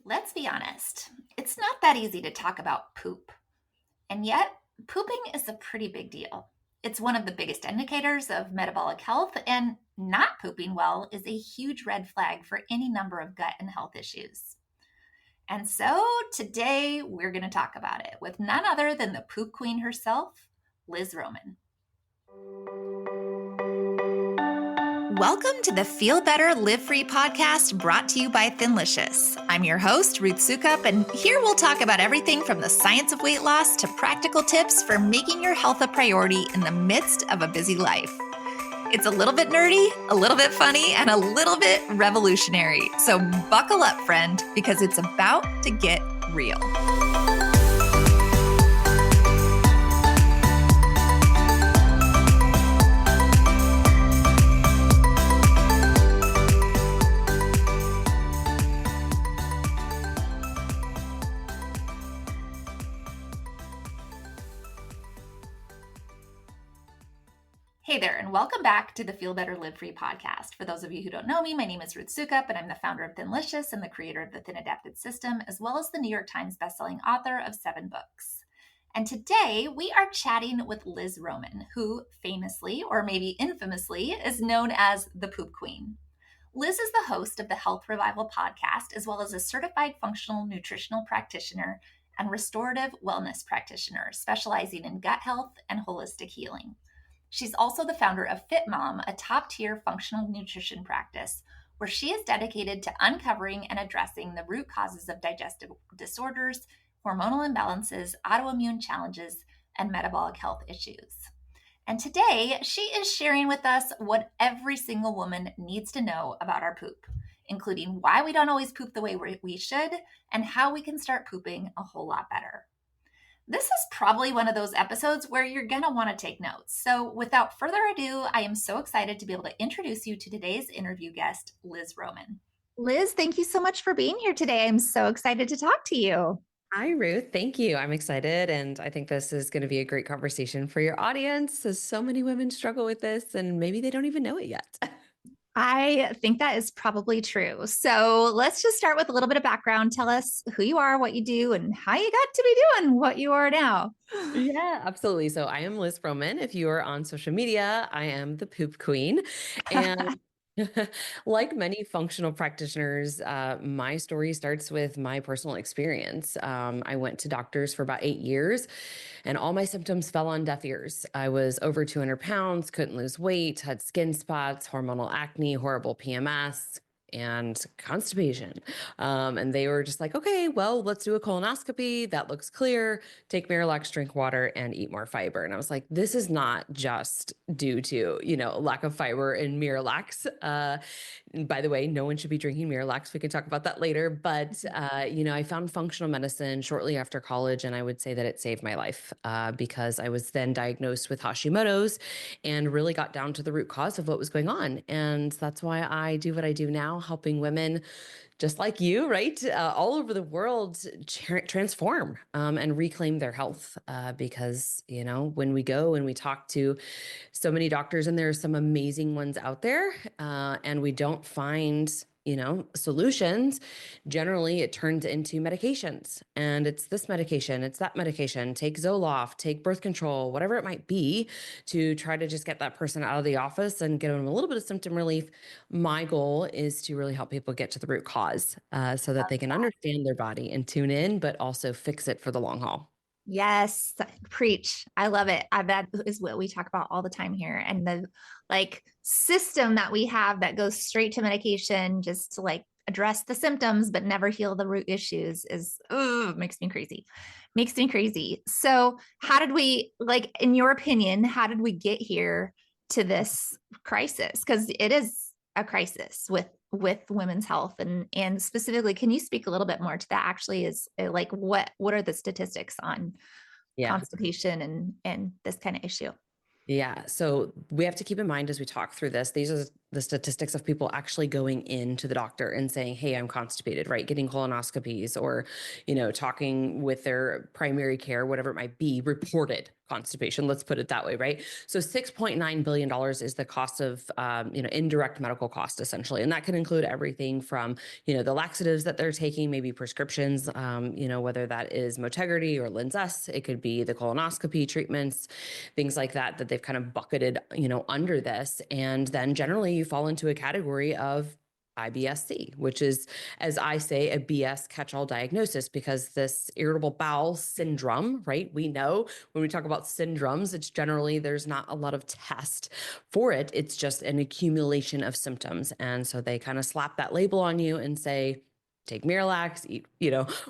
Let's be honest, it's not that easy to talk about poop. And yet, pooping is a pretty big deal. It's one of the biggest indicators of metabolic health, and not pooping well is a huge red flag for any number of gut and health issues. And so today we're going to talk about it with none other than the poop queen herself, Liz Roman. Welcome to the Feel Better, Live Free podcast brought to you by Thinlicious. I'm your host, Ruth Sukup, and here we'll talk about everything from the science of weight loss to practical tips for making your health a priority in the midst of a busy life. It's a little bit nerdy, a little bit funny, and a little bit revolutionary. So buckle up, friend, because it's about to get real. Hey there, and welcome back to the Feel Better, Live Free podcast. For those of you who don't know me, my name is Ruth Sukup, and I'm the founder of Thinlicious and the creator of the Thin Adapted System, as well as the New York Times bestselling author of 7 books. And today we are chatting with Liz Roman, who famously, or maybe infamously, is known as the Poop Queen. Liz is the host of the Health Revival podcast, as well as a certified functional nutritional practitioner and restorative wellness practitioner, specializing in gut health and holistic healing. She's also the founder of Fit Mom, a top-tier functional nutrition practice, where she is dedicated to uncovering and addressing the root causes of digestive disorders, hormonal imbalances, autoimmune challenges, and metabolic health issues. And today, she is sharing with us what every single woman needs to know about our poop, including why we don't always poop the way we should and how we can start pooping a whole lot better. This is probably one of those episodes where you're going to want to take notes. So without further ado, I am so excited to be able to introduce you to today's interview guest, Liz Roman. Liz, thank you so much for being here today. I'm so excited to talk to you. Hi, Ruth. Thank you. I'm excited. And I think this is going to be a great conversation for your audience, as so many women struggle with this and maybe they don't even know it yet. I think that is probably true. So let's just start with a little bit of background. Tell us who you are, what you do, and how you got to be doing what you are now. Yeah, absolutely. So I am Liz Roman. If you are on social media, I am the poop queen. And like many functional practitioners, my story starts with my personal experience. I went to doctors for about 8 years and all my symptoms fell on deaf ears. I was over 200 pounds, couldn't lose weight, had skin spots, hormonal acne, horrible PMS, and constipation. And they were just like, okay, well, let's do a colonoscopy. That looks clear. Take Miralax, drink water, and eat more fiber. And I was like, this is not just due to, lack of fiber in Miralax. By the way, no one should be drinking Miralax. We can talk about that later. But, I found functional medicine shortly after college, and I would say that it saved my life because I was then diagnosed with Hashimoto's and really got down to the root cause of what was going on. And that's why I do what I do now, helping women just like you, right? All over the world transform and reclaim their health because, when we go and we talk to so many doctors, and there are some amazing ones out there, and we don't find solutions, generally it turns into medications. And it's this medication, it's that medication, take Zoloft, take birth control, whatever it might be, to try to just get that person out of the office and get them a little bit of symptom relief. My goal is to really help people get to the root cause so that they can understand their body and tune in, but also fix it for the long haul. Yes, preach. I love it. That is what we talk about all the time here. And the system that we have that goes straight to medication just to address the symptoms, but never heal the root issues is, makes me crazy. Makes me crazy. So how did we, in your opinion, how did we get here to this crisis? Because it is a crisis with women's health, and specifically, can you speak a little bit more to that? Actually, is what are the statistics on constipation and this kind of issue? Yeah. So we have to keep in mind as we talk through this, the statistics of people actually going into the doctor and saying, hey, I'm constipated, right? Getting colonoscopies or, talking with their primary care, whatever it might be, reported constipation. Let's put it that way, right? So $6.9 billion is the cost of, indirect medical cost, essentially. And that can include everything from, the laxatives that they're taking, maybe prescriptions, whether that is Motegrity or Linzess. It could be the colonoscopy treatments, things like that, that they've kind of bucketed, under this. And then generally you fall into a category of IBS-C, which is, as I say, a BS catch-all diagnosis, because this irritable bowel syndrome, right? We know when we talk about syndromes, it's generally, there's not a lot of test for it. It's just an accumulation of symptoms. And so they kind of slap that label on you and say, take Miralax, eat,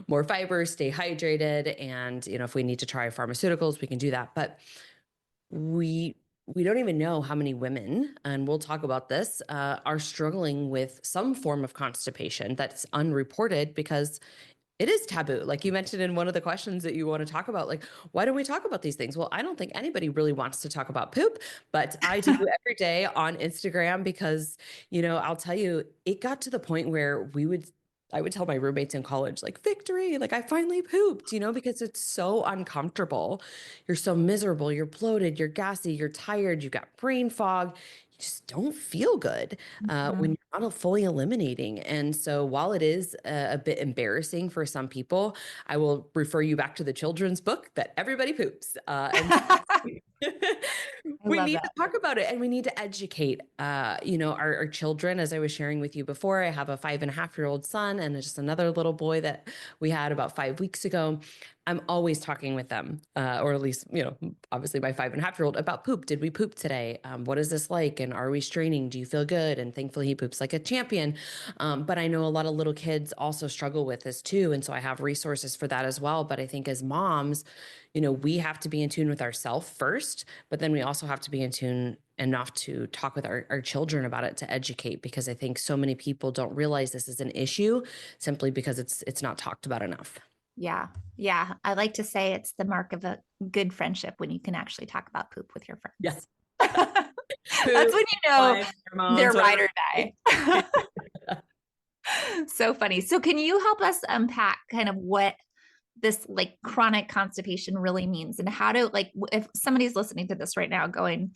more fiber, stay hydrated. And, if we need to try pharmaceuticals, we can do that. But we don't even know how many women, and we'll talk about this, are struggling with some form of constipation that's unreported because it is taboo. Like you mentioned in one of the questions that you want to talk about, like, why don't we talk about these things? Well, I don't think anybody really wants to talk about poop, but I do every day on Instagram because, I'll tell you, it got to the point where I would tell my roommates in college, like, victory, like I finally pooped, because it's so uncomfortable. You're so miserable. You're bloated, you're gassy, you're tired, you got brain fog. You just don't feel good when you're not fully eliminating. And so while it is a bit embarrassing for some people, I will refer you back to the children's book that everybody poops. I We love need that. to talk about it, and we need to educate, our children. As I was sharing with you before, I have a 5.5-year-old son and just another little boy that we had about 5 weeks ago. I'm always talking with them, or at least, obviously my 5.5-year-old, about poop. Did we poop today? What is this like? And are we straining? Do you feel good? And thankfully he poops like a champion. But I know a lot of little kids also struggle with this too. And so I have resources for that as well. But I think as moms, we have to be in tune with ourselves first, but then we also have to be in tune enough to talk with our children about it, to educate, because I think so many people don't realize this is an issue simply because it's not talked about enough. Yeah. Yeah. I like to say it's the mark of a good friendship when you can actually talk about poop with your Yeah. friends. That's Poop, when you know life, they're hormones, ride whatever. or die. So funny. So can you help us unpack kind of what this like chronic constipation really means, and how to, like, if somebody's listening to this right now going,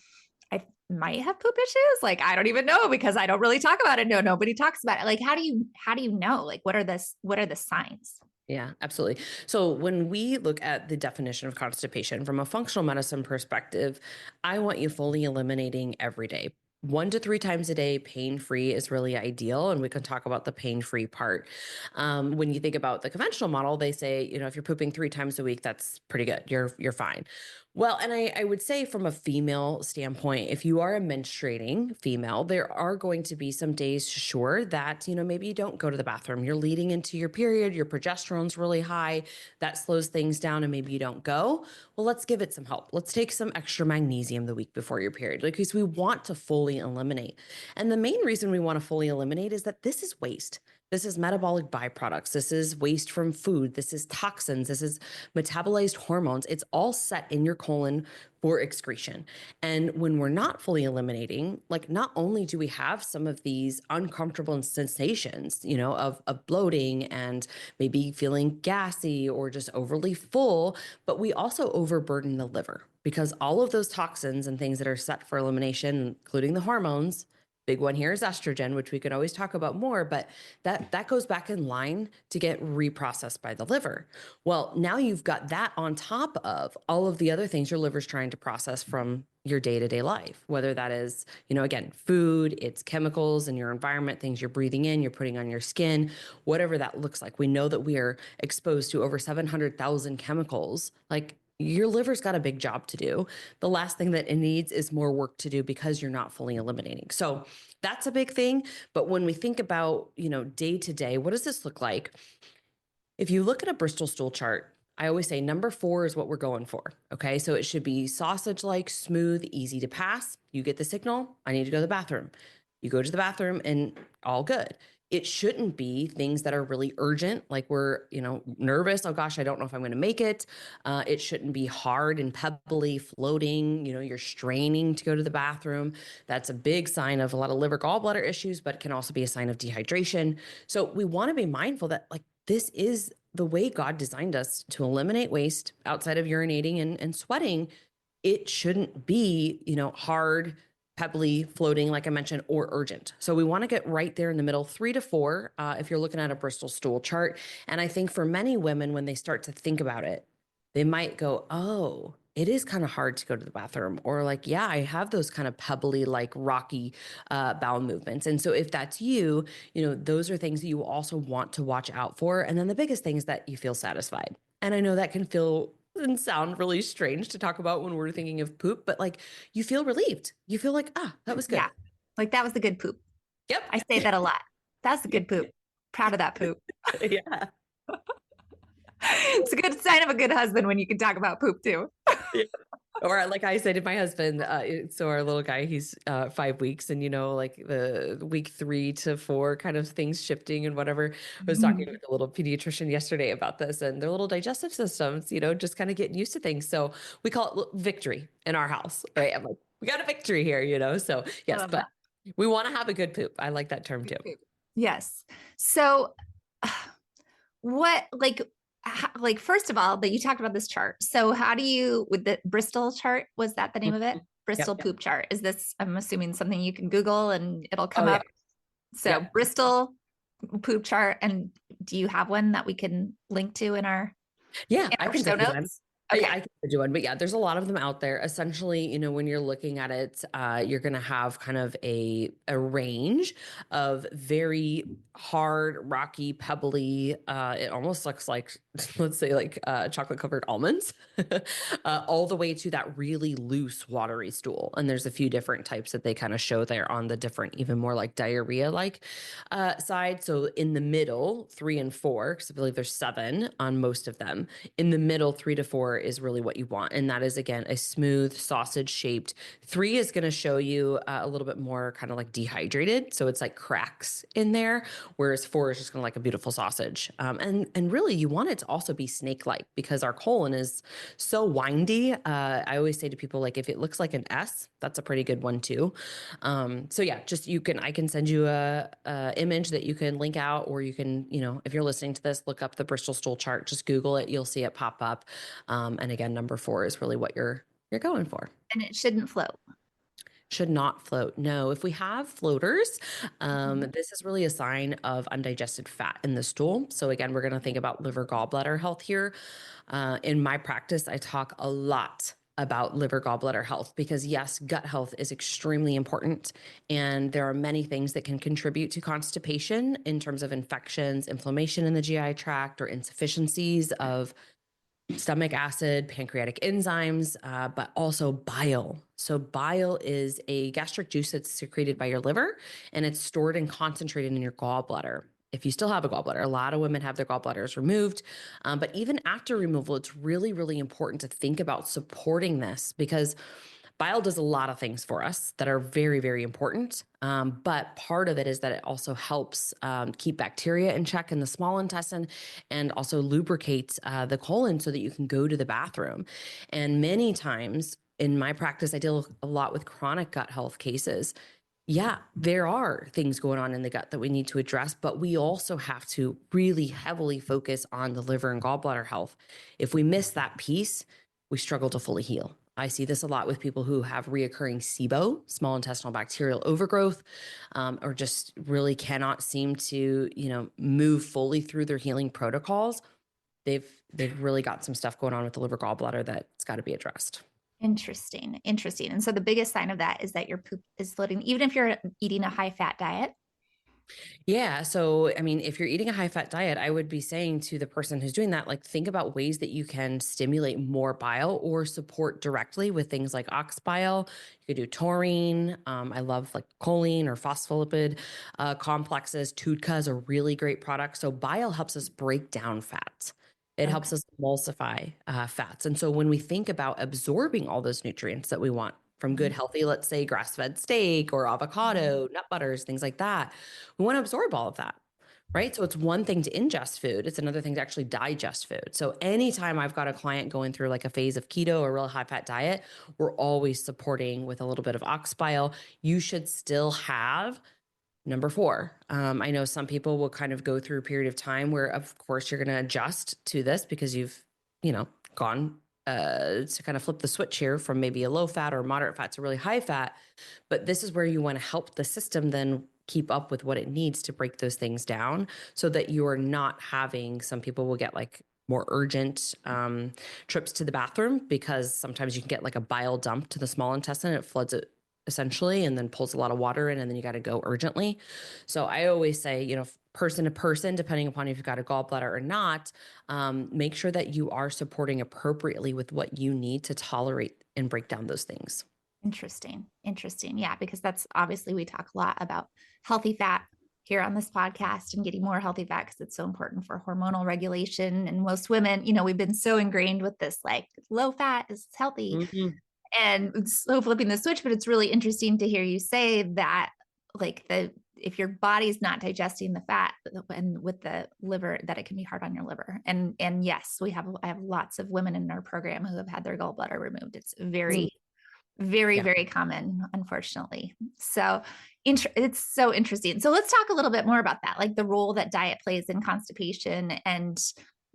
I might have poop issues, like I don't even know because I don't really talk about it. No, nobody talks about it. Like how do you know? Like what are the signs? Yeah, absolutely. So when we look at the definition of constipation from a functional medicine perspective, I want you fully eliminating every day. 1 to 3 times a day, pain-free is really ideal. And we can talk about the pain-free part. When you think about the conventional model, they say, if you're pooping 3 times a week, that's pretty good. You're fine. Well, and I would say from a female standpoint, if you are a menstruating female, there are going to be some days, sure, that, maybe you don't go to the bathroom. You're leading into your period, your progesterone's really high, that slows things down, and maybe you don't go. Well, let's give it some help. Let's take some extra magnesium the week before your period, because we want to fully eliminate. And the main reason we want to fully eliminate is that this is waste. This is metabolic byproducts. This is waste from food. This is toxins. This is metabolized hormones. It's all set in your colon for excretion. And when we're not fully eliminating, like, not only do we have some of these uncomfortable sensations, of bloating and maybe feeling gassy or just overly full, but we also overburden the liver, because all of those toxins and things that are set for elimination, including the hormones, big one here is estrogen, which we could always talk about more, but that goes back in line to get reprocessed by the liver. Well, now you've got that on top of all of the other things your liver's trying to process from your day-to-day life, whether that is, again, food, it's chemicals in your environment, things you're breathing in, you're putting on your skin, whatever that looks like. We know that we are exposed to over 700,000 chemicals. Like, your liver's got a big job to do. The last thing that it needs is more work to do because you're not fully eliminating. So that's a big thing. But when we think about, day to day, what does this look like? If you look at a Bristol stool chart, I always say number 4 is what we're going for. Okay. So it should be sausage-like, smooth, easy to pass. You get the signal. I need to go to the bathroom. You go to the bathroom and all good. It shouldn't be things that are really urgent, like we're, nervous. Oh gosh, I don't know if I'm going to make it. It shouldn't be hard and pebbly floating. You're straining to go to the bathroom. That's a big sign of a lot of liver gallbladder issues, but can also be a sign of dehydration. So we want to be mindful that like this is the way God designed us to eliminate waste outside of urinating and sweating. It shouldn't be, hard, pebbly, floating, like I mentioned, or urgent. So we want to get right there in the middle, 3 to 4, if you're looking at a Bristol stool chart. And I think for many women, when they start to think about it, they might go, oh, it is kind of hard to go to the bathroom, or like, yeah, I have those kind of pebbly, like rocky bowel movements. And so if that's you, those are things that you also want to watch out for. And then the biggest thing is that you feel satisfied. And I know that can feel and sound really strange to talk about when we're thinking of poop, but like you feel relieved. You feel like, that was good. Yeah. Like that was the good poop. Yep. I say that a lot. That's the good poop. Proud of that poop. Yeah. It's a good sign of a good husband when you can talk about poop too. Yeah. Or like I said to my husband, so our little guy, he's 5 weeks, and like the week 3 to 4 kind of things shifting and whatever. I was talking with a little pediatrician yesterday about this and their little digestive systems, just kind of getting used to things. So we call it victory in our house, right? I'm like, we got a victory here. So yes, but we want to have a good poop. I like that term too. Yes. So what, like first of all, that you talked about this chart. So how do you, with the Bristol chart, was that the name of it? Bristol poop chart. Is this, I'm assuming, something you can Google and it'll come up? So Bristol poop chart. And do you have one that we can link to in our I can show notes? Okay. I can do one, but yeah, there's a lot of them out there. Essentially, when you're looking at it, you're going to have kind of a range of very hard, rocky, pebbly. It almost looks like, let's say, like chocolate covered almonds, all the way to that really loose, watery stool. And there's a few different types that they kind of show there on the different, even more like diarrhea like side. So in the middle, 3 and 4, because I believe there's 7 on most of them. In the middle, 3 to 4 is really what you want. And that is, again, a smooth sausage shaped. 3 is going to show you a little bit more kind of like dehydrated. So it's like cracks in there, whereas 4 is just going to like a beautiful sausage. And really you want it to also be snake-like because our colon is so windy. I always say to people, like, if it looks like an S, that's a pretty good one too. So yeah, just I can send you a image that you can link out, or you can, if you're listening to this, look up the Bristol stool chart, just Google it. You'll see it pop up. And again, number 4 is really what you're going for. And it shouldn't float. Should not float. No, if we have floaters, this is really a sign of undigested fat in the stool. So again, we're going to think about liver gallbladder health here. In my practice, I talk a lot about liver gallbladder health because yes, gut health is extremely important. And there are many things that can contribute to constipation in terms of infections, inflammation in the GI tract, or insufficiencies of stomach acid, pancreatic enzymes, but also bile. So bile is a gastric juice that's secreted by your liver, and it's stored and concentrated in your gallbladder. If you still have a gallbladder, a lot of women have their gallbladders removed. But even after removal, it's really, really important to think about supporting this because bile does a lot of things for us that are very, very important. But part of it is that it also helps keep bacteria in check in the small intestine and also lubricates the colon so that you can go to the bathroom. And many times in my practice, I deal a lot with chronic gut health cases. Yeah, there are things going on in the gut that we need to address, but we also have to really heavily focus on the liver and gallbladder health. If we miss that piece, we struggle to fully heal. I see this a lot with people who have reoccurring SIBO, small intestinal bacterial overgrowth, or just really cannot seem to, move fully through their healing protocols. They've really got some stuff going on with the liver gallbladder that's got to be addressed. Interesting. And so the biggest sign of that is that your poop is floating, even if you're eating a high fat diet. Yeah. So, I mean, if you're eating a high fat diet, I would be saying to the person who's doing that, like, think about ways that you can stimulate more bile or support directly with things like ox bile. You could do taurine. I love like choline or phospholipid complexes. TUDCA is a really great product. So, bile helps us break down fats. It helps us emulsify fats. And so when we think about absorbing all those nutrients that we want, from good, healthy, let's say grass-fed steak or avocado, nut butters, things like that. We want to absorb all of that. Right. So it's one thing to ingest food. It's another thing to actually digest food. So anytime I've got a client going through like a phase of keto or real high fat diet, we're always supporting with a little bit of ox bile. You should still have number four. I know some people will kind of go through a period of time where, of course, you're going to adjust to this because you've, gone to kind of flip the switch here from maybe a low fat or moderate fat to really high fat. But this is where you want to help the system then keep up with what it needs to break those things down so that you are not having, some people will get like more urgent trips to the bathroom because sometimes you can get like a bile dump to the small intestine. It floods it essentially and then pulls a lot of water in and then you got to go urgently. So I always say, person to person, depending upon if you've got a gallbladder or not, make sure that you are supporting appropriately with what you need to tolerate and break down those things. Interesting. Interesting. Yeah, because that's obviously we talk a lot about healthy fat here on this podcast and getting more healthy fat because it's so important for hormonal regulation. And most women, we've been so ingrained with this like low fat is healthy and so flipping the switch. But it's really interesting to hear you say that like if your body's not digesting the fat and with the liver, that it can be hard on your liver. And yes, I have lots of women in our program who have had their gallbladder removed. It's very very, Yeah. very common, unfortunately. So it's so interesting. So let's talk a little bit more about that, like the role that diet plays in constipation and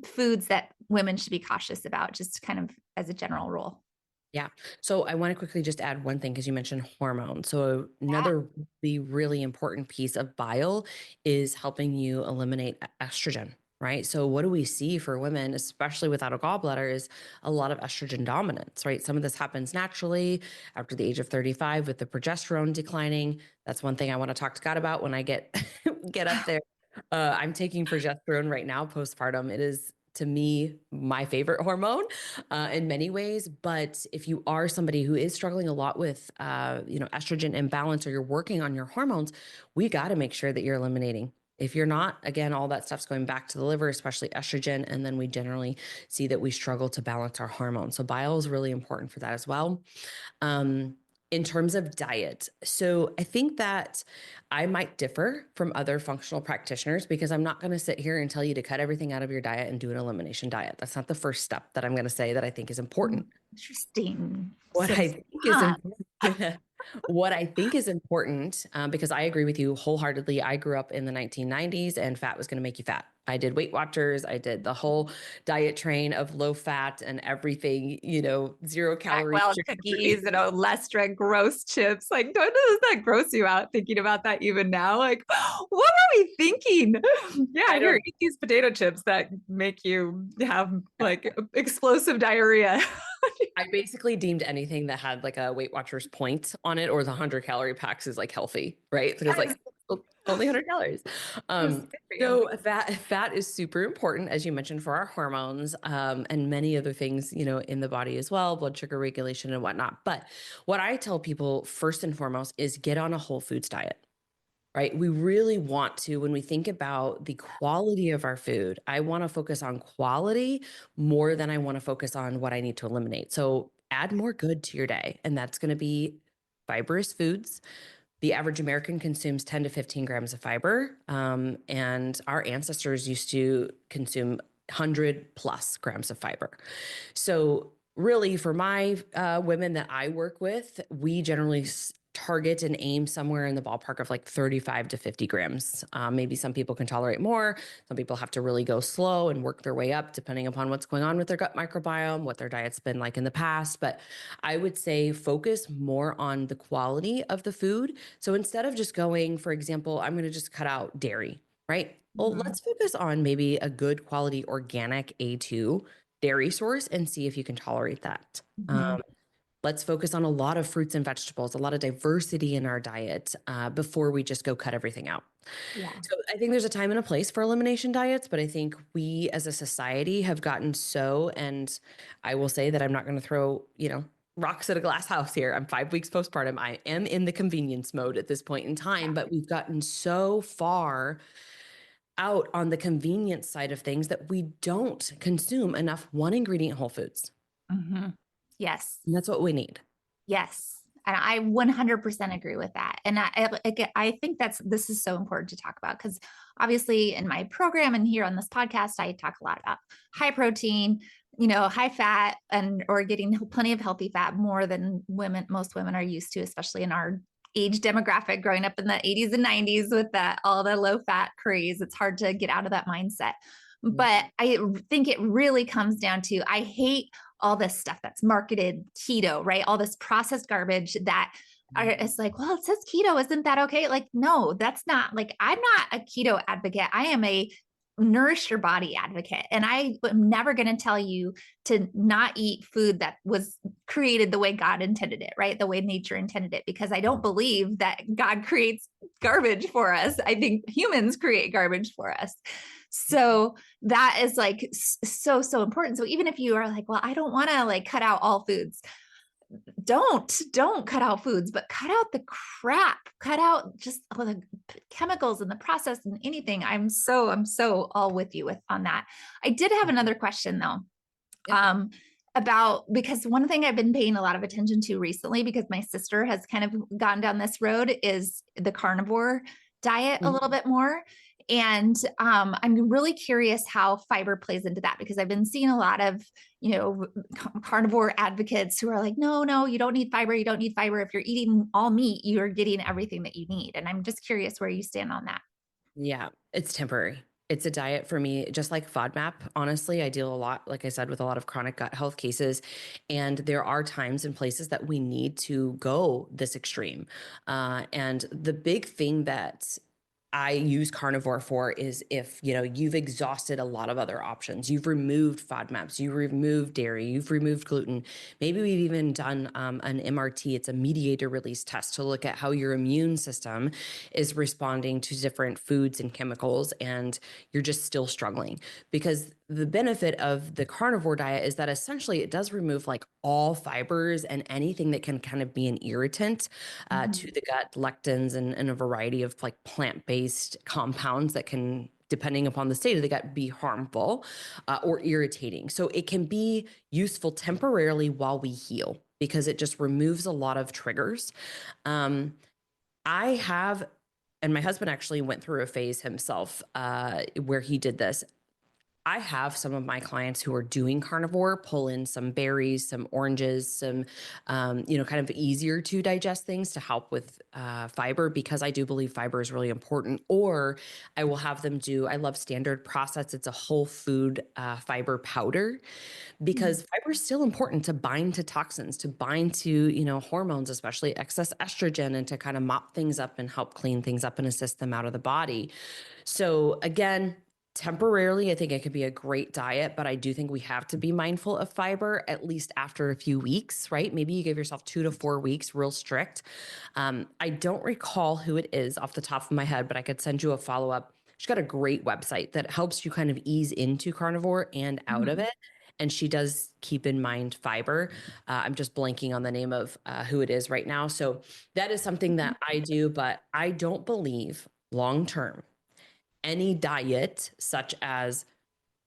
foods that women should be cautious about, just kind of as a general rule. Yeah. So I want to quickly just add one thing because you mentioned hormones. So another really important piece of bile is helping you eliminate estrogen, right? So what do we see for women, especially without a gallbladder, is a lot of estrogen dominance, right? Some of this happens naturally after the age of 35 with the progesterone declining. That's one thing I want to talk to God about when I get up there. I'm taking progesterone right now, postpartum. It is, to me, my favorite hormone in many ways. But if you are somebody who is struggling a lot with, estrogen imbalance or you're working on your hormones, we got to make sure that you're eliminating. If you're not, again, all that stuff's going back to the liver, especially estrogen. And then we generally see that we struggle to balance our hormones. So bile is really important for that as well. In terms of diet. So I think that I might differ from other functional practitioners because I'm not going to sit here and tell you to cut everything out of your diet and do an elimination diet. That's not the first step that I'm going to say that I think is important. Interesting. What I Since, think is important, what I think is important, because I agree with you wholeheartedly. I grew up in the 1990s and fat was going to make you fat. I did Weight Watchers. I did the whole diet train of low fat and everything, 0 calorie. Blackwell cookies and Olestra gross chips. Like, does that gross you out thinking about that even now? Like, what are we thinking? Yeah, here, eat these potato chips that make you have like explosive diarrhea. I basically deemed anything that had like a Weight Watchers point on it or the 100-calorie packs is like healthy, right? Because like only 100 calories. So fat is super important, as you mentioned, for our hormones and many other things, in the body as well, blood sugar regulation and whatnot. But what I tell people first and foremost is get on a whole foods diet. Right. We really want to, when we think about the quality of our food, I want to focus on quality more than I want to focus on what I need to eliminate. So add more good to your day. And that's going to be fibrous foods. The average American consumes 10 to 15 grams of fiber. And our ancestors used to consume 100 plus grams of fiber. So really for my women that I work with, we generally target and aim somewhere in the ballpark of like 35 to 50 grams. Maybe some people can tolerate more. Some people have to really go slow and work their way up depending upon what's going on with their gut microbiome, what their diet's been like in the past. But I would say focus more on the quality of the food. So instead of just going, for example, I'm going to just cut out dairy, right? Well, let's focus on maybe a good quality organic A2 dairy source and see if you can tolerate that. Let's focus on a lot of fruits and vegetables, a lot of diversity in our diet before we just go cut everything out. Yeah. So I think there's a time and a place for elimination diets, but I think we as a society have gotten and I will say that I'm not going to throw, rocks at a glass house here. I'm 5 weeks postpartum. I am in the convenience mode at this point in time, but we've gotten so far out on the convenience side of things that we don't consume enough one ingredient whole foods. Yes. And that's what we need. Yes. And I 100% agree with that. And I think this is so important to talk about because obviously in my program and here on this podcast, I talk a lot about high protein, high fat or getting plenty of healthy fat more than most women are used to, especially in our age demographic growing up in the 80s and 90s with all the low fat craze. It's hard to get out of that mindset. But I think it really comes down to I hate all this stuff that's marketed keto, right? All this processed garbage that it's like, well, it says keto. Isn't that okay? Like, no, that's not like, I'm not a keto advocate. I am a nourish your body advocate. And I am never going to tell you to not eat food that was created the way God intended it, right? The way nature intended it, because I don't believe that God creates garbage for us. I think humans create garbage for us. So that is like so important. So even if you are like, well, I don't want to like cut out all foods, don't cut out foods, but cut out the crap, cut out just all the chemicals and the process and anything. I'm so all with you on that. I did have another question though. Yeah. About, because one thing I've been paying a lot of attention to recently, because my sister has kind of gone down this road, is the carnivore diet a little bit more. And I'm really curious how fiber plays into that, because I've been seeing a lot of, carnivore advocates who are like, no, you don't need fiber. You don't need fiber. If you're eating all meat, you're getting everything that you need. And I'm just curious where you stand on that. Yeah, it's temporary. It's a diet for me, just like FODMAP. Honestly, I deal a lot, like I said, with a lot of chronic gut health cases. And there are times and places that we need to go this extreme. And the big thing that I use carnivore for is if, you've exhausted a lot of other options. You've removed FODMAPs, you've removed dairy, you've removed gluten. Maybe we've even done an MRT. It's a mediator release test to look at how your immune system is responding to different foods and chemicals, and you're just still struggling. Because the benefit of the carnivore diet is that essentially it does remove like all fibers and anything that can kind of be an irritant to the gut, lectins and a variety of like plant-based compounds that can, depending upon the state of the gut, be harmful or irritating. So it can be useful temporarily while we heal because it just removes a lot of triggers. I have, and my husband actually went through a phase himself where he did this. I have some of my clients who are doing carnivore pull in some berries, some oranges, some, kind of easier to digest things to help with fiber, because I do believe fiber is really important. Or I will have them I love Standard Process. It's a whole food fiber powder, because fiber is still important to bind to toxins, to bind to, hormones, especially excess estrogen, and to kind of mop things up and help clean things up and assist them out of the body. So again, temporarily, I think it could be a great diet, but I do think we have to be mindful of fiber at least after a few weeks, right? Maybe you give yourself 2 to 4 weeks, real strict. I don't recall who it is off the top of my head, but I could send you a follow-up. She's got a great website that helps you kind of ease into carnivore and out of it. And she does keep in mind fiber. I'm just blanking on the name of who it is right now. So that is something that I do, but I don't believe long-term any diet such as,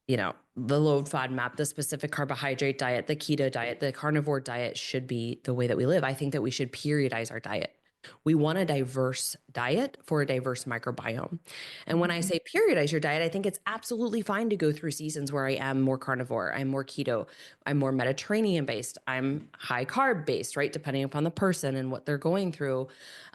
the low FODMAP, the specific carbohydrate diet, the keto diet, the carnivore diet should be the way that we live. I think that we should periodize our diet. We want a diverse diet for a diverse microbiome. And when I say periodize your diet, I think it's absolutely fine to go through seasons where I am more carnivore, I'm more keto, I'm more Mediterranean based, I'm high carb based, right? Depending upon the person and what they're going through.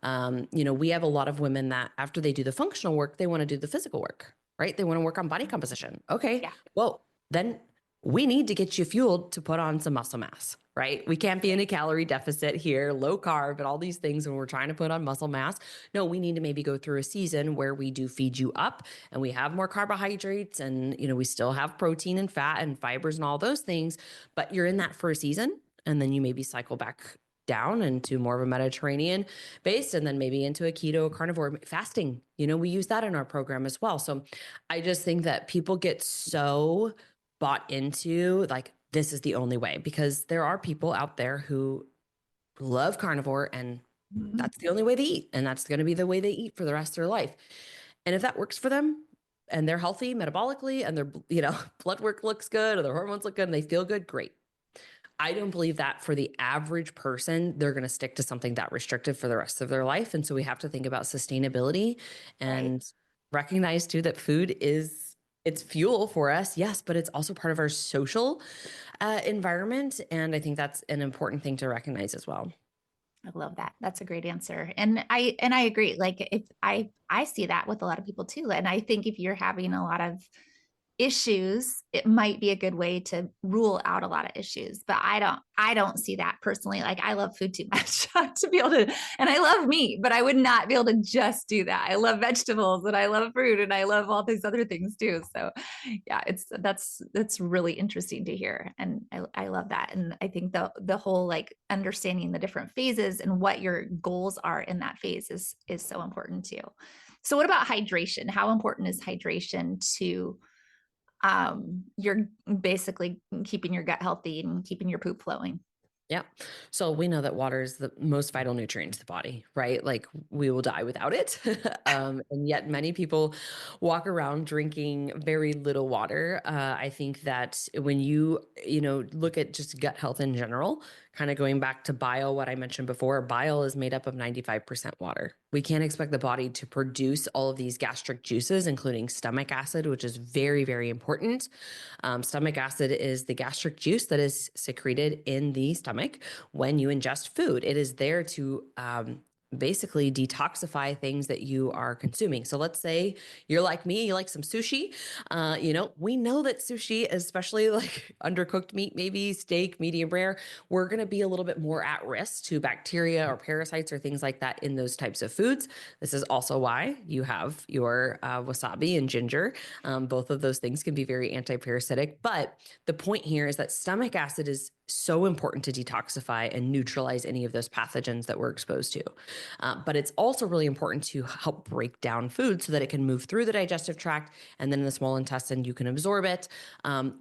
We have a lot of women that after they do the functional work, they want to do the physical work, right? They want to work on body composition. Okay. Yeah. Well, then we need to get you fueled to put on some muscle mass, right? We can't be in a calorie deficit here, low carb and all these things when we're trying to put on muscle mass. No, we need to maybe go through a season where we do feed you up and we have more carbohydrates and, we still have protein and fat and fibers and all those things, but you're in that for a season. And then you maybe cycle back down into more of a Mediterranean based, and then maybe into a keto carnivore fasting. We use that in our program as well. So I just think that people get so bought into like, this is the only way, because there are people out there who love carnivore and that's the only way they eat. And that's going to be the way they eat for the rest of their life. And if that works for them and they're healthy metabolically and their, blood work looks good or their hormones look good and they feel good, great. I don't believe that for the average person, they're going to stick to something that restrictive for the rest of their life. And so we have to think about sustainability Right. and recognize too that food is it's fuel for us, yes, but it's also part of our social environment. And I think that's an important thing to recognize as well. I love that. That's a great answer. And I agree. Like if I see that with a lot of people too. And I think if you're having a lot of issues, it might be a good way to rule out a lot of issues. But I don't see that personally. Like I love food too much to be able to, and I love meat, but I would not be able to just do that. I love vegetables and I love fruit and I love all these other things too. So yeah, that's really interesting to hear. And I love that. And I think the whole like understanding the different phases and what your goals are in that phase is so important too. So what about hydration? How important is hydration to you're basically keeping your gut healthy and keeping your poop flowing? Yeah. So we know that water is the most vital nutrient to the body, right? Like we will die without it. And yet many people walk around drinking very little water. I think that when you look at just gut health in general, kind of going back to bile, what I mentioned before, bile is made up of 95% water. We can't expect the body to produce all of these gastric juices, including stomach acid, which is very, very important. Stomach acid is the gastric juice that is secreted in the stomach when you ingest food. It is there to basically detoxify things that you are consuming. So let's say you're like me, you like some sushi. We know that sushi, especially like undercooked meat, maybe steak, medium rare, we're going to be a little bit more at risk to bacteria or parasites or things like that in those types of foods. This is also why you have your wasabi and ginger. Both of those things can be very anti-parasitic, but the point here is that stomach acid is so important to detoxify and neutralize any of those pathogens that we're exposed to. But it's also really important to help break down food so that it can move through the digestive tract and then in the small intestine, you can absorb it.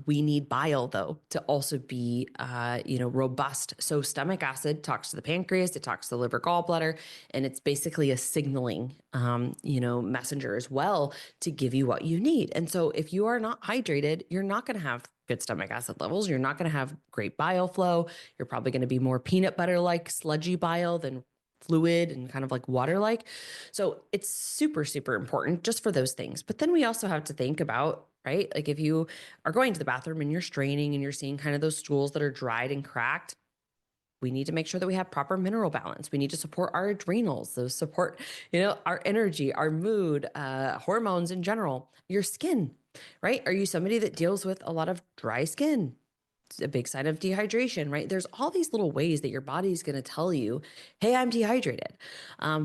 We need bile though to also be, robust. So stomach acid talks to the pancreas, it talks to the liver, gallbladder, and it's basically a signaling, messenger as well to give you what you need. And so if you are not hydrated, you're not going to have good stomach acid levels. You're not going to have great bile flow. You're probably going to be more peanut butter like sludgy bile than fluid and kind of like water like. So it's super, super important just for those things. But then we also have to think about, right? Like if you are going to the bathroom and you're straining and you're seeing kind of those stools that are dried and cracked, we need to make sure that we have proper mineral balance. We need to support our adrenals, those support, our energy, our mood, hormones in general, your skin, right? Are you somebody that deals with a lot of dry skin? It's a big sign of dehydration, right? There's all these little ways that your body's going to tell you, hey, I'm dehydrated.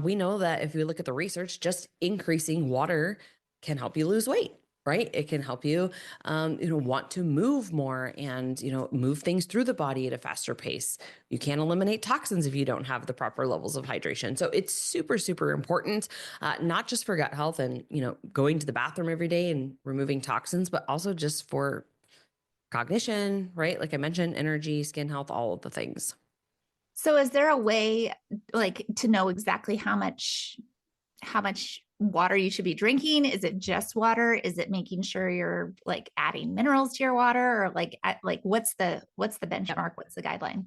We know that if you look at the research, just increasing water can help you lose weight. Right. It can help you, want to move more and, move things through the body at a faster pace. You can't eliminate toxins if you don't have the proper levels of hydration. So it's super, super important, not just for gut health and, going to the bathroom every day and removing toxins, but also just for cognition, right? Like I mentioned, energy, skin health, all of the things. So is there a way like to know exactly how much water you should be drinking? Is it just water? Is it making sure you're like adding minerals to your water or like what's the Yep. benchmark? What's the guideline?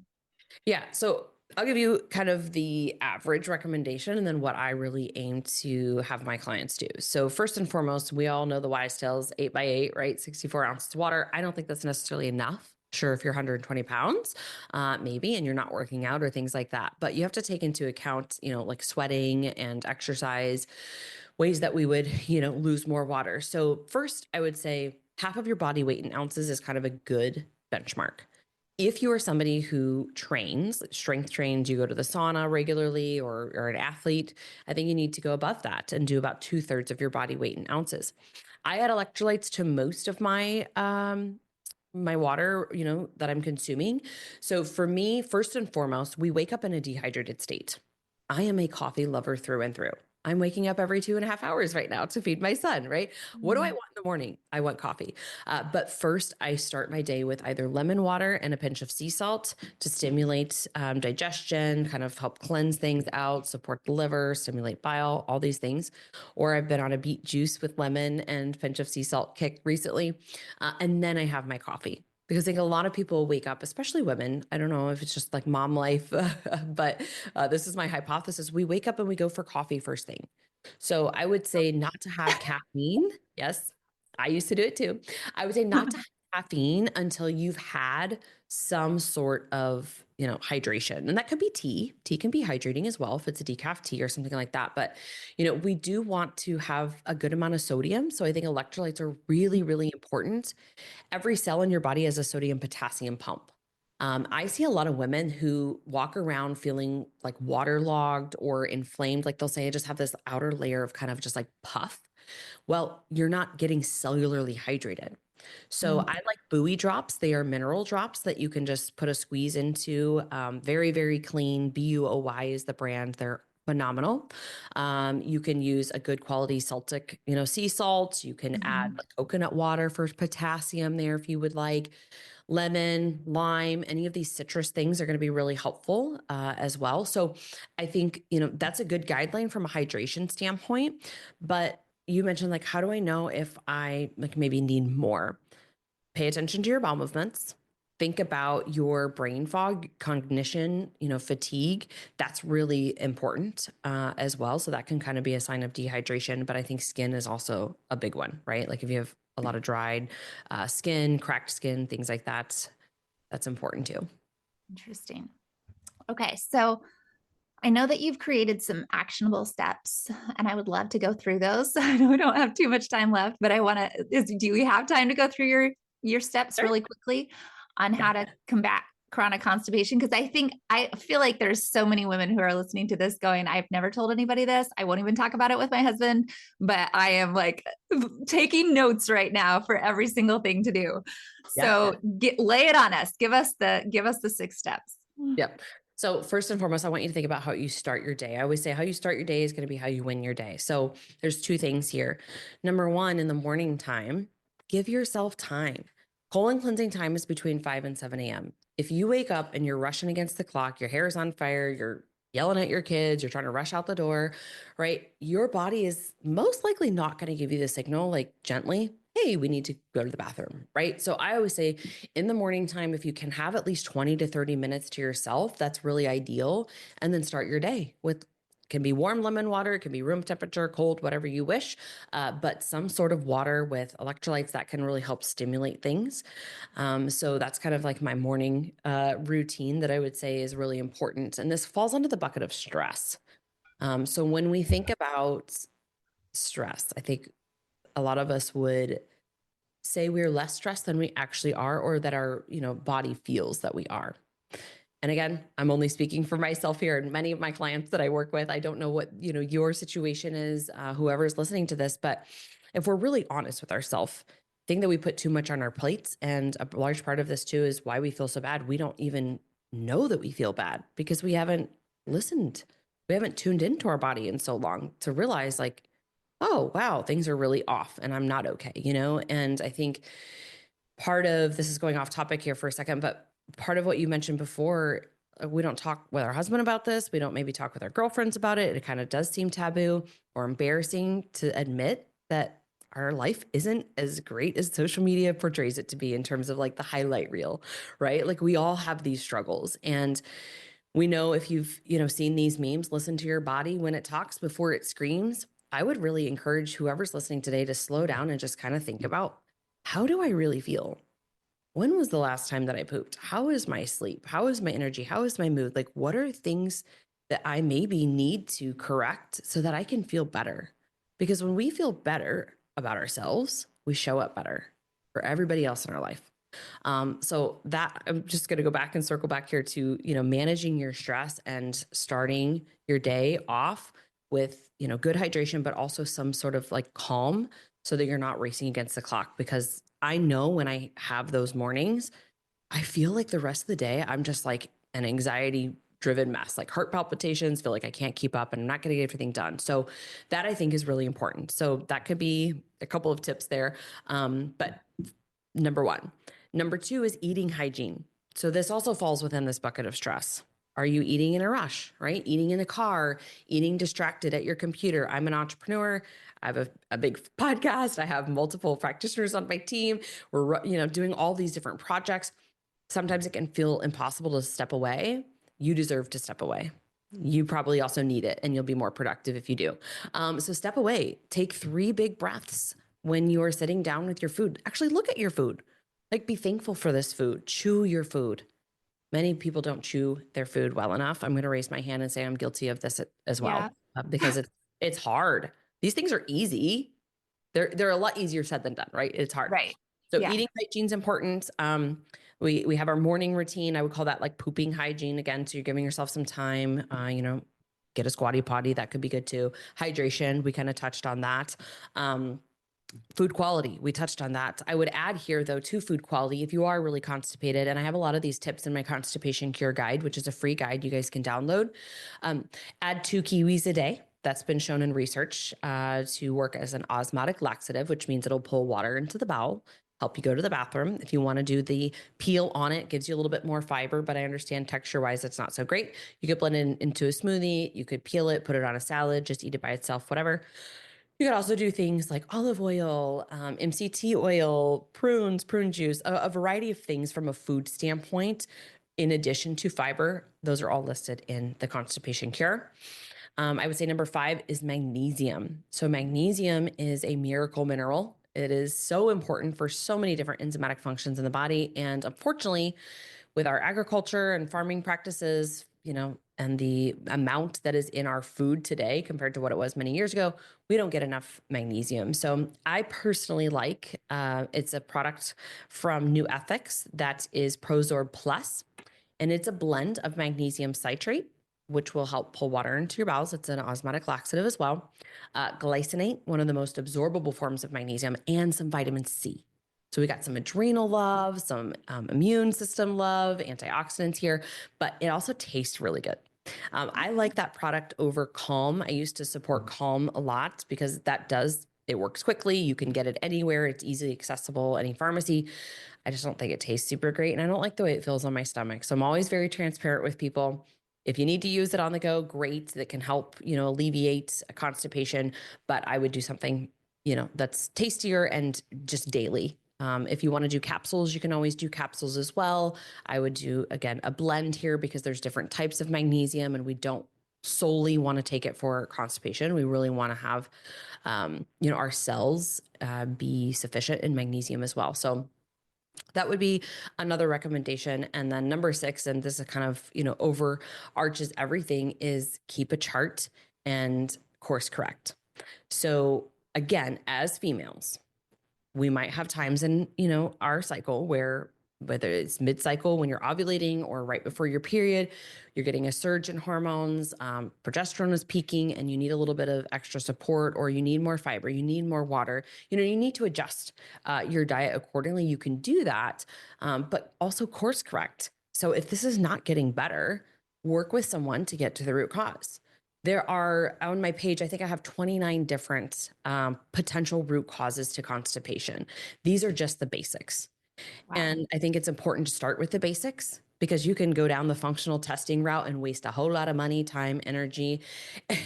Yeah. So I'll give you kind of the average recommendation and then what I really aim to have my clients do. So, first and foremost, we all know the wise tales 8 by 8, right? 64 ounces of water. I don't think that's necessarily enough. Sure, if you're 120 pounds, maybe, and you're not working out or things like that. But you have to take into account, like sweating and exercise, ways that we would, lose more water. So, first, I would say half of your body weight in ounces is kind of a good benchmark. If you are somebody who trains, strength trains, you go to the sauna regularly or an athlete, I think you need to go above that and do about 2/3 of your body weight in ounces. I add electrolytes to most of my water, that I'm consuming. So for me, first and foremost, we wake up in a dehydrated state. I am a coffee lover through and through. I'm waking up every 2.5 hours right now to feed my son, right? What do I Mm. want in the morning? I want coffee. But first, I start my day with either lemon water and a pinch of sea salt to stimulate digestion, kind of help cleanse things out, support the liver, stimulate bile, all these things. Or I've been on a beet juice with lemon and pinch of sea salt kick recently. And then I have my coffee. Because I think a lot of people wake up, especially women. I don't know if it's just like mom life, but this is my hypothesis. We wake up and we go for coffee first thing. So I would say not to have caffeine. Yes, I used to do it too. I would say not to have caffeine until you've had some sort of, hydration. And that could be tea. Tea can be hydrating as well if it's a decaf tea or something like that. But, we do want to have a good amount of sodium. So I think electrolytes are really, really important. Every cell in your body has a sodium potassium pump. I see a lot of women who walk around feeling like waterlogged or inflamed. Like they'll say, I just have this outer layer of kind of just like puff. Well, you're not getting cellularly hydrated. So I like buoy drops. They are mineral drops that you can just put a squeeze into. Very, very clean. BUOY is the brand. They're phenomenal. You can use a good quality Celtic, sea salt. You can add like coconut water for potassium there if you would like. Lemon, lime, any of these citrus things are going to be really helpful as well. So I think, that's a good guideline from a hydration standpoint. But you mentioned like, how do I know if I like maybe need more? Pay attention to your bowel movements. Think about your brain fog, cognition, fatigue. That's really important as well. So that can kind of be a sign of dehydration. But I think skin is also a big one, right? Like if you have a lot of dried skin, cracked skin, things like that, that's important too. Interesting. Okay, so I know that you've created some actionable steps, and I would love to go through those. I know we don't have too much time left, but I want to. Do we have time to go through your steps Sure. really quickly on Yeah. how to combat chronic constipation? Because I feel like there's so many women who are listening to this going, I've never told anybody this. I won't even talk about it with my husband, but I am like taking notes right now for every single thing to do. Yeah. So lay it on us. Give us the 6 steps. Yep. So first and foremost, I want you to think about how you start your day. I always say how you start your day is going to be how you win your day. So there's two things here. Number one, in the morning time, give yourself time. Colon cleansing time is between 5 and 7 a.m. If you wake up and you're rushing against the clock, your hair is on fire, you're yelling at your kids, you're trying to rush out the door, right? Your body is most likely not going to give you the signal like gently, hey, we need to go to the bathroom, right? So I always say in the morning time, if you can have at least 20 to 30 minutes to yourself, that's really ideal. And then start your day with can be warm lemon water, it can be room temperature, cold, whatever you wish, but some sort of water with electrolytes that can really help stimulate things. So that's kind of like my morning routine that I would say is really important. And this falls under the bucket of stress. So when we think about stress, I think a lot of us would say we're less stressed than we actually are, or that our, body feels that we are. And again, I'm only speaking for myself here and many of my clients that I work with. I don't know what, your situation is, whoever's listening to this, but if we're really honest with ourselves, I think that we put too much on our plates. And a large part of this too is why we feel so bad. We don't even know that we feel bad because we haven't listened. We haven't tuned into our body in so long to realize like, oh, wow, things are really off and I'm not okay, And I think part of this is going off topic here for a second, but part of what you mentioned before, we don't talk with our husband about this. We don't maybe talk with our girlfriends about it. It kind of does seem taboo or embarrassing to admit that our life isn't as great as social media portrays it to be in terms of like the highlight reel, right? Like we all have these struggles. And we know if you've, seen these memes, listen to your body when it talks before it screams. I would really encourage whoever's listening today to slow down and just kind of think about, how do I really feel? When was the last time that I pooped? How is my sleep? How is my energy? How is my mood? Like, what are things that I maybe need to correct so that I can feel better? Because when we feel better about ourselves, we show up better for everybody else in our life. So that I'm just going to go back and circle back here to, managing your stress and starting your day off with, good hydration, but also some sort of like calm so that you're not racing against the clock. Because I know when I have those mornings, I feel like the rest of the day, I'm just like an anxiety driven mess, like heart palpitations, feel like I can't keep up and I'm not going to get everything done. So that I think is really important. So that could be a couple of tips there. But number one. Number two is eating hygiene. So this also falls within this bucket of stress. Are you eating in a rush, right? Eating in a car, eating distracted at your computer. I'm an entrepreneur. I have a big podcast. I have multiple practitioners on my team. We're, doing all these different projects. Sometimes it can feel impossible to step away. You deserve to step away. You probably also need it, and you'll be more productive if you do. So step away. Take 3 big breaths when you are sitting down with your food. Actually, look at your food. Like, be thankful for this food. Chew your food. Many people don't chew their food well enough. I'm going to raise my hand and say I'm guilty of this as Yeah. well, because it's hard. These things are easy. They're a lot easier said than done, right? It's hard. Right. So Yeah. eating hygiene is important. We have our morning routine. I would call that like pooping hygiene again. So you're giving yourself some time. Get a squatty potty. That could be good too. Hydration. We kind of touched on that. Food quality, we touched on that. I would add here, though, to food quality, if you are really constipated, and I have a lot of these tips in my constipation cure guide, which is a free guide you guys can download. Add 2 kiwis a day. That's been shown in research to work as an osmotic laxative, which means it'll pull water into the bowel, help you go to the bathroom. If you want to do the peel on it, gives you a little bit more fiber, but I understand texture-wise it's not so great. You could blend it into a smoothie. You could peel it, put it on a salad, just eat it by itself, whatever. You could also do things like olive oil, MCT oil, prunes, prune juice, a variety of things from a food standpoint, in addition to fiber. Those are all listed in the constipation cure. I would say number 5 is magnesium. So magnesium is a miracle mineral. It is so important for so many different enzymatic functions in the body. And unfortunately, with our agriculture and farming practices, and the amount that is in our food today compared to what it was many years ago, we don't get enough magnesium. So I personally like, it's a product from New Ethics that is Prozorb Plus, and it's a blend of magnesium citrate, which will help pull water into your bowels. It's an osmotic laxative as well. Glycinate, one of the most absorbable forms of magnesium, and some vitamin C. So we got some adrenal love, some immune system love, antioxidants here, but it also tastes really good. I like that product over Calm. I used to support Calm a lot because it works quickly. You can get it anywhere. It's easily accessible, any pharmacy. I just don't think it tastes super great. And I don't like the way it feels on my stomach. So I'm always very transparent with people. If you need to use it on the go, great. That can help, alleviate constipation, but I would do something, that's tastier and just daily. If you want to do capsules, you can always do capsules as well. I would do, again, a blend here because there's different types of magnesium and we don't solely want to take it for constipation. We really want to have, our cells be sufficient in magnesium as well. So that would be another recommendation. And then number 6, and this is kind of, overarches everything, is keep a chart and course correct. So again, as females, we might have times in, our cycle where, whether it's mid-cycle when you're ovulating or right before your period, you're getting a surge in hormones, progesterone is peaking, and you need a little bit of extra support, or you need more fiber, you need more water. You need to adjust your diet accordingly. You can do that, but also course correct. So if this is not getting better, work with someone to get to the root cause. There are, on my page, I think I have 29 different potential root causes to constipation. These are just the basics. Wow. And I think it's important to start with the basics because you can go down the functional testing route and waste a whole lot of money, time, energy,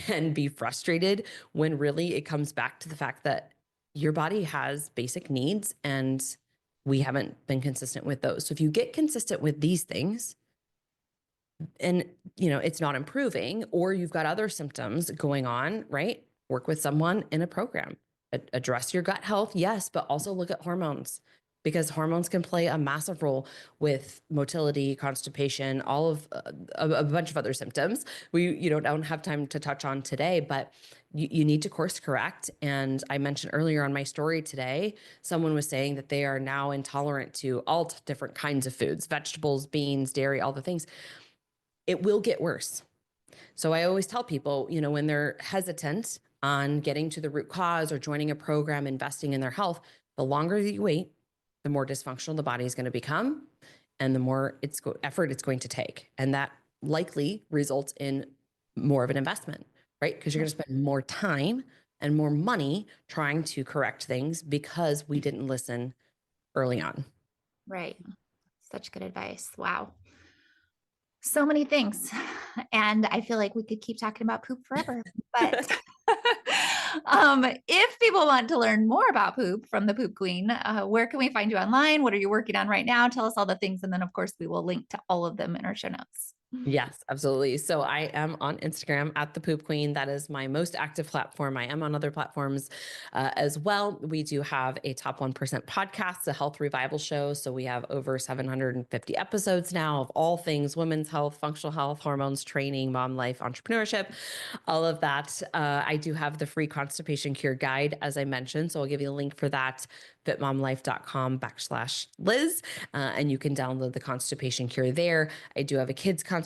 and be frustrated when really it comes back to the fact that your body has basic needs and we haven't been consistent with those. So if you get consistent with these things, and it's not improving, or you've got other symptoms going on, right? Work with someone in a program. Address your gut health, yes, but also look at hormones, because hormones can play a massive role with motility, constipation, all of a bunch of other symptoms we don't have time to touch on today, but you need to course correct. And I mentioned earlier on my story today, someone was saying that they are now intolerant to all different kinds of foods, vegetables, beans, dairy, all the things. It will get worse. So I always tell people, when they're hesitant on getting to the root cause or joining a program, investing in their health, the longer that you wait, the more dysfunctional the body is going to become and the more effort it's going to take. And that likely results in more of an investment, right? Because you're going to spend more time and more money trying to correct things because we didn't listen early on. Right. Such good advice. Wow. So many things. And I feel like we could keep talking about poop forever. But if people want to learn more about poop from the Poop Queen, where can we find you online? What are you working on right now? Tell us all the things. And then, of course, we will link to all of them in our show notes. Yes, absolutely. So I am on Instagram at the Poop Queen. That is my most active platform. I am on other platforms as well. We do have a Top 1% podcast, a health revival show. So we have over 750 episodes now of all things women's health, functional health, hormones, training, mom life, entrepreneurship, all of that. I do have the free constipation cure guide, as I mentioned. So I'll give you a link for that, fitmomlife.com/Liz. And you can download the constipation cure there. I do have a kids constipation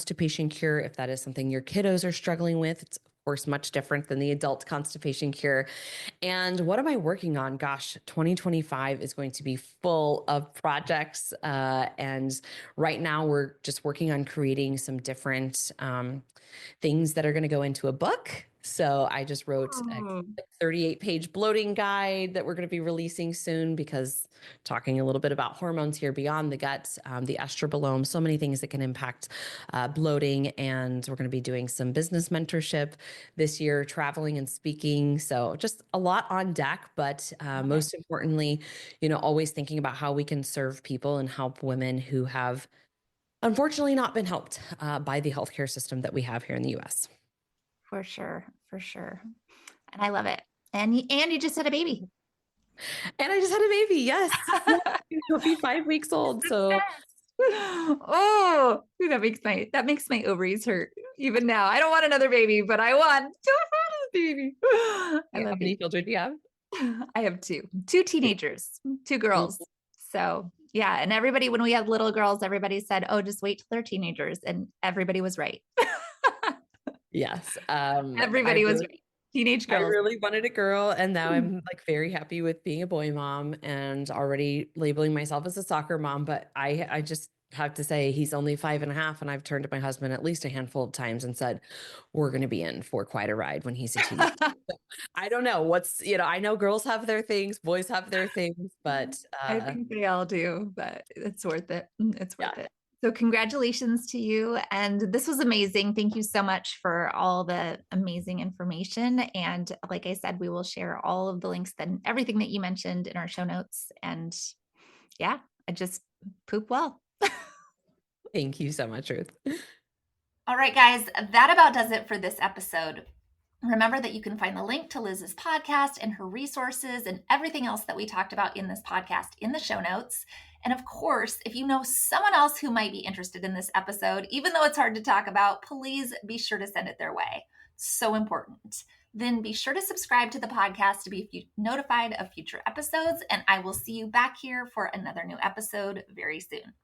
cure if that is something your kiddos are struggling with. It's of course much different than the adult constipation cure. And what am I working on? Gosh, 2025 is going to be full of projects. And right now we're just working on creating some different things that are going to go into a book. So I just wrote a Oh, 38-page bloating guide that we're going to be releasing soon, because talking a little bit about hormones here beyond the gut, the estrobolome, so many things that can impact bloating. And we're going to be doing some business mentorship this year, traveling and speaking. So just a lot on deck, but love it. most importantly, always thinking about how we can serve people and help women who have unfortunately not been helped by the healthcare system that we have here in the US. For sure. For sure. And I love it. And you just had a baby. And I just had a baby. Yes. Yeah. He'll be 5 weeks old. So Oh, that makes my ovaries hurt even now. I don't want another baby, but I want to have a baby. I how love many you. children do you have? I have two teenagers, two Mm. girls. So yeah, and everybody, when we had little girls, everybody said, "Oh, just wait till they're teenagers," and everybody was right. Yes. Everybody was right. Teenage I girls. really wanted a girl, and now I'm like very happy with being a boy mom and already labeling myself as a soccer mom. But I just have to say he's only 5.5, and I've turned to my husband at least a handful of times and said, we're going to be in for quite a ride when he's a teenager. I don't know I know girls have their things, boys have their things, but I think they all do, but it's worth it. It's yeah. worth it. So congratulations to you. And this was amazing. Thank you so much for all the amazing information. And like I said, we will share all of the links and everything that you mentioned in our show notes. And yeah, I just poop well. Thank you so much, Ruth. All right, guys, that about does it for this episode. Remember that you can find the link to Liz's podcast and her resources and everything else that we talked about in this podcast in the show notes. And of course, if you know someone else who might be interested in this episode, even though it's hard to talk about, please be sure to send it their way. So important. Then be sure to subscribe to the podcast to be notified of future episodes. And I will see you back here for another new episode very soon.